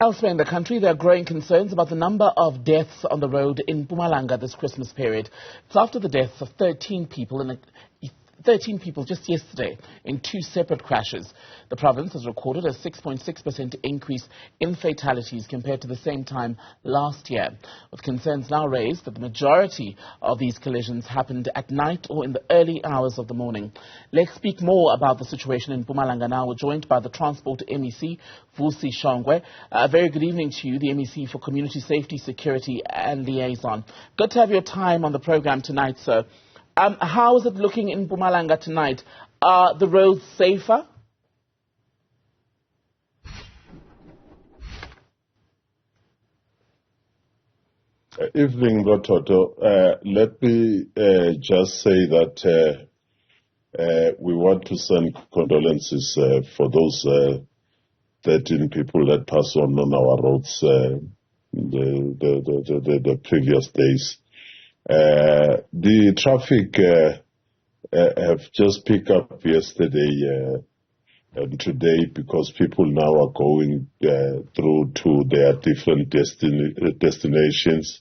Elsewhere in the country, there are growing concerns about the number of deaths on the road in Mpumalanga this Christmas period. It's after the deaths of 13 people just yesterday in two separate crashes. The province has recorded a 6.6% increase in fatalities compared to the same time last year, with concerns now raised that the majority of these collisions happened at night or in the early hours of the morning. Let's speak more about the situation in Mpumalanga now. We're joined by the Transport MEC, Vusi Shongwe. Very good evening to you, the MEC for Community Safety, Security and Liaison. Good to have your time on the program tonight, sir. How is it looking in Mpumalanga tonight? Are the roads safer? Evening, Rototo. Let me just say that we want to send condolences for those 13 people that passed on our roads the previous days. The traffic have just picked up yesterday and today because people now are going through to their different destinations.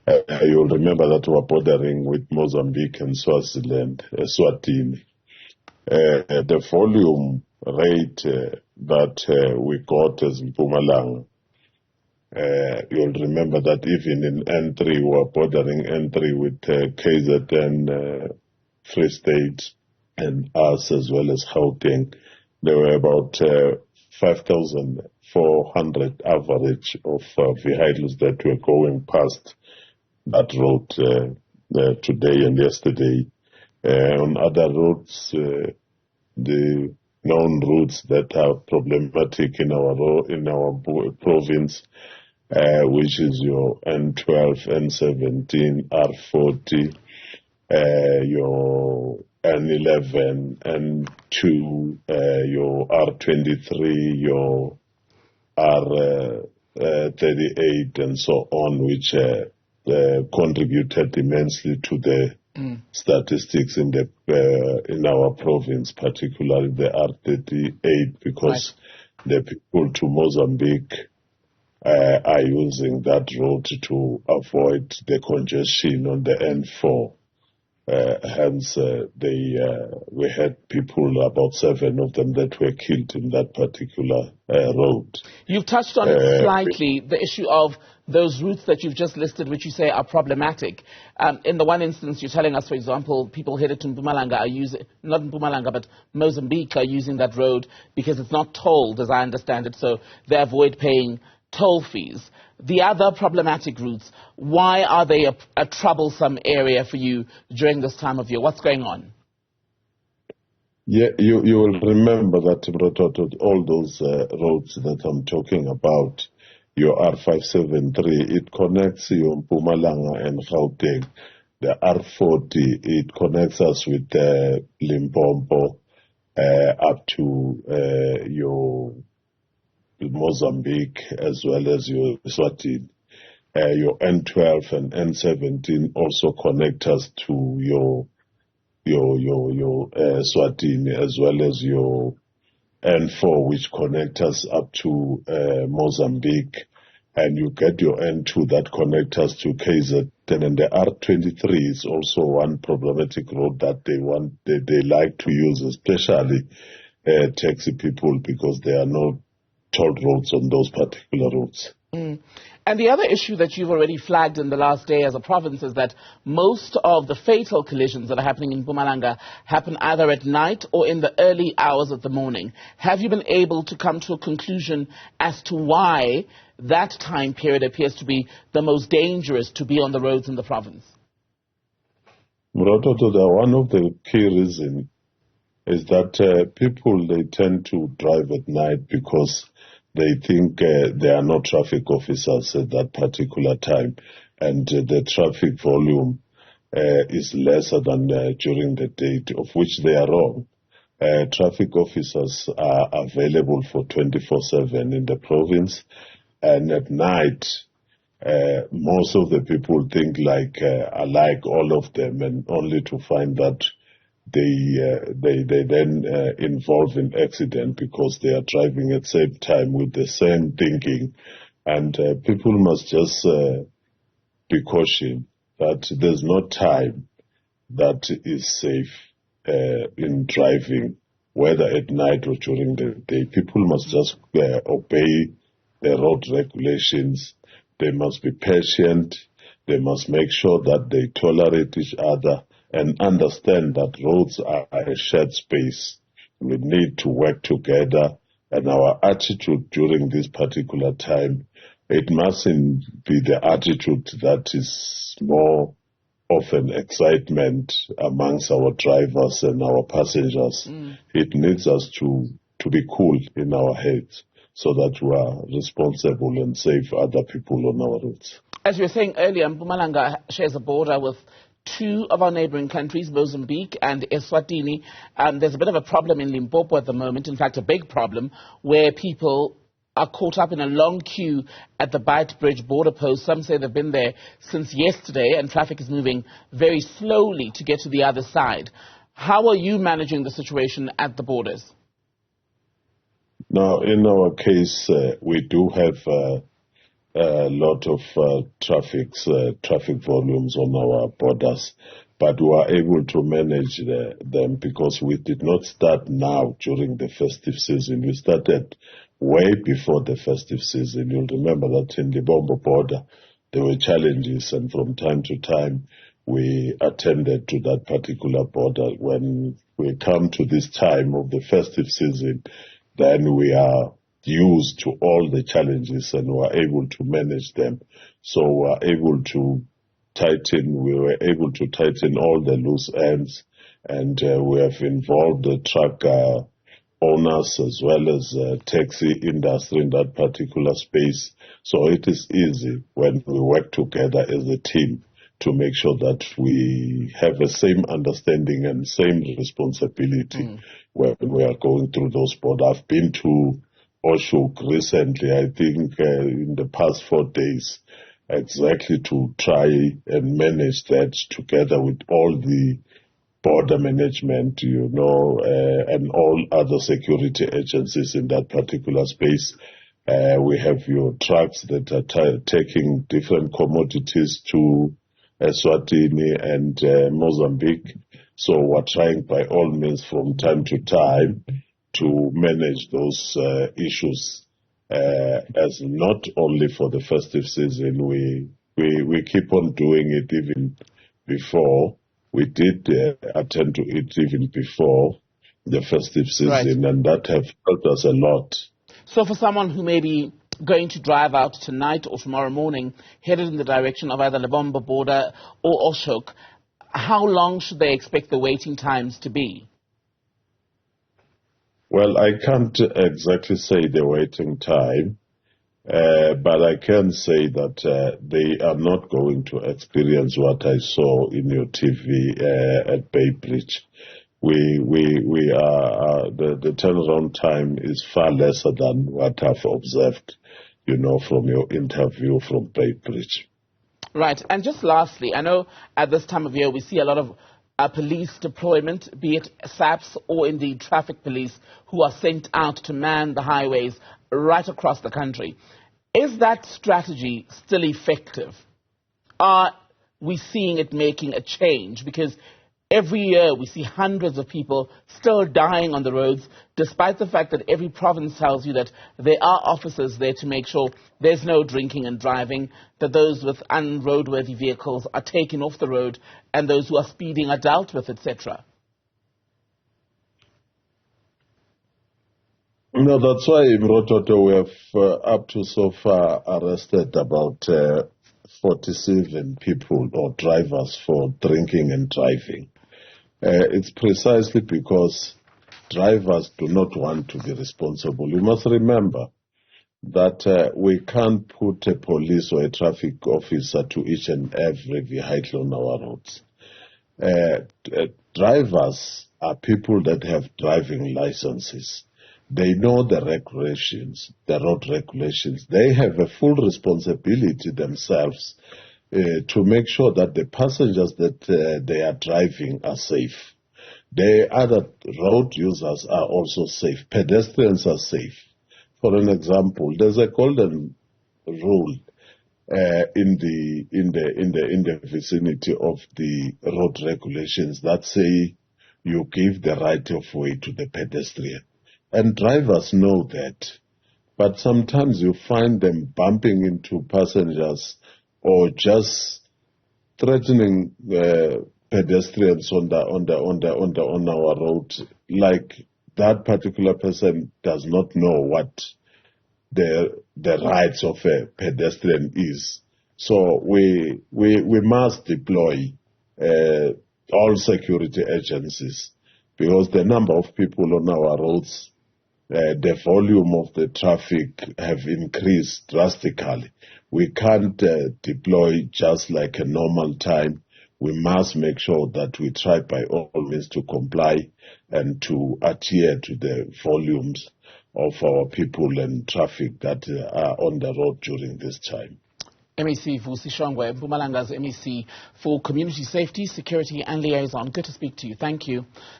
You'll remember that we're bordering with Mozambique and Swaziland, Swatini. The volume rate that we got as Mpumalanga, you'll remember that even in N3, we're bordering N3 with KZN, Free State, and us as well as Gauteng. There were about 5,400 average of vehicles that were going past that road today and yesterday. On other roads, the known routes that are problematic in our province, which is your N12, N17, R40, your N11, N2, your R23, your R38, and so on, which contributed immensely to the statistics in our province, particularly the R38, because the people to Mozambique are using that road to avoid the congestion on the N4. Hence, we had people, about 7 of them, that were killed in that particular road. You've touched on it slightly, the issue of those routes that you've just listed, which you say are problematic. In the one instance, you're telling us, for example, people headed to Mpumalanga are using, not Mpumalanga, but Mozambique are using that road because it's not tolled, as I understand it, so they avoid paying toll fees. The other problematic routes, why are they a troublesome area for you during this time of year? What's going on? Yeah, you will remember that all those roads that I'm talking about, your R573, it connects your Mpumalanga and Gauteng. The R40, it connects us with Limpopo up to your Mozambique as well as your Swatini. Your N12 and N17 also connect us to your Swatini as well as your N4, which connect us up to Mozambique, and you get your N2 that connect us to KZN, and the R23 is also one problematic road that they like to use, especially taxi people, because there are no toll roads on those particular routes. And the other issue that you've already flagged in the last day as a province is that most of the fatal collisions that are happening in Mpumalanga happen either at night or in the early hours of the morning. Have you been able to come to a conclusion as to why that time period appears to be the most dangerous to be on the roads in the province? Muratoto, one of the key reasons is that people, they tend to drive at night because they think there are no traffic officers at that particular time, and the traffic volume is lesser than during the day, of which they are wrong. Traffic officers are available for 24/7 in the province, and at night, most of the people think like all of them, and only to find that they then involve in accident because they are driving at the same time with the same thinking. And people must just be cautious that there's no time that is safe in driving, whether at night or during the day. People must just obey the road regulations. They must be patient. They must make sure that they tolerate each other and understand that roads are a shared space. We need to work together, and our attitude during this particular time, it mustn't be the attitude that is more of an excitement amongst our drivers and our passengers. It needs us to be cool in our heads so that we are responsible and save other people on our roads. As you were saying earlier, Mpumalanga shares a border with two of our neighboring countries, Mozambique and Eswatini. There's a bit of a problem in Limpopo at the moment, in fact a big problem, where people are caught up in a long queue at the Bight Bridge border post. Some say they've been there since yesterday and traffic is moving very slowly to get to the other side. How are you managing the situation at the borders? Now, in our case, we do have a lot of traffic volumes on our borders, but we are able to manage them because we did not start now during the festive season. We started way before the festive season. You'll remember that in the Bombo border, there were challenges, and from time to time, we attended to that particular border. When we come to this time of the festive season, then we are used to all the challenges and we are able to manage them. So we were able to tighten all the loose ends, and we have involved the truck owners as well as taxi industry in that particular space. So it is easy when we work together as a team to make sure that we have the same understanding and same responsibility when we are going through those borders. I've been to Oshuk recently, I think in the past 4 days, exactly to try and manage that together with all the border management, and all other security agencies in that particular space. We have your trucks that are taking different commodities to Eswatini and Mozambique. So we're trying by all means from time to time to manage those issues as not only for the festive season. We keep on doing it even before. We did attend to it even before the festive season, right, and that have helped us a lot. So for someone who may be going to drive out tonight or tomorrow morning, headed in the direction of either Lebombo border or Oshok, how long should they expect the waiting times to be? Well, I can't exactly say the waiting time, but I can say that they are not going to experience what I saw in your TV at Bay Bridge. We are the turnaround time is far lesser than what I've observed, from your interview from Bay Bridge. Right, and just lastly, I know at this time of year we see a lot of police deployment, be it SAPs or indeed traffic police, who are sent out to man the highways right across the country. Is that strategy still effective? Are we seeing it making a change? Because every year we see hundreds of people still dying on the roads, despite the fact that every province tells you that there are officers there to make sure there's no drinking and driving, that those with unroadworthy vehicles are taken off the road, and those who are speeding are dealt with, etc. No, that's why in Rototo we have up to so far arrested about 47 people or drivers for drinking and driving. It's precisely because drivers do not want to be responsible. You must remember that we can't put a police or a traffic officer to each and every vehicle on our roads. Drivers are people that have driving licenses. They know the regulations, the road regulations. They have a full responsibility themselves to make sure that the passengers that they are driving are safe. The other road users are also safe. Pedestrians are safe. For an example, there's a golden rule in the vicinity of the road regulations that say you give the right of way to the pedestrian. And drivers know that. But sometimes you find them bumping into passengers or just threatening pedestrians on our road. Like that particular person does not know what the rights of a pedestrian is. So we must deploy all security agencies, because the number of people on our roads, the volume of the traffic have increased drastically. We can't deploy just like a normal time. We must make sure that we try by all means to comply and to adhere to the volumes of our people and traffic that are on the road during this time. MEC Vusi Shongwe, Mpumalanga's MEC for Community Safety, Security and Liaison. Good to speak to you. Thank you.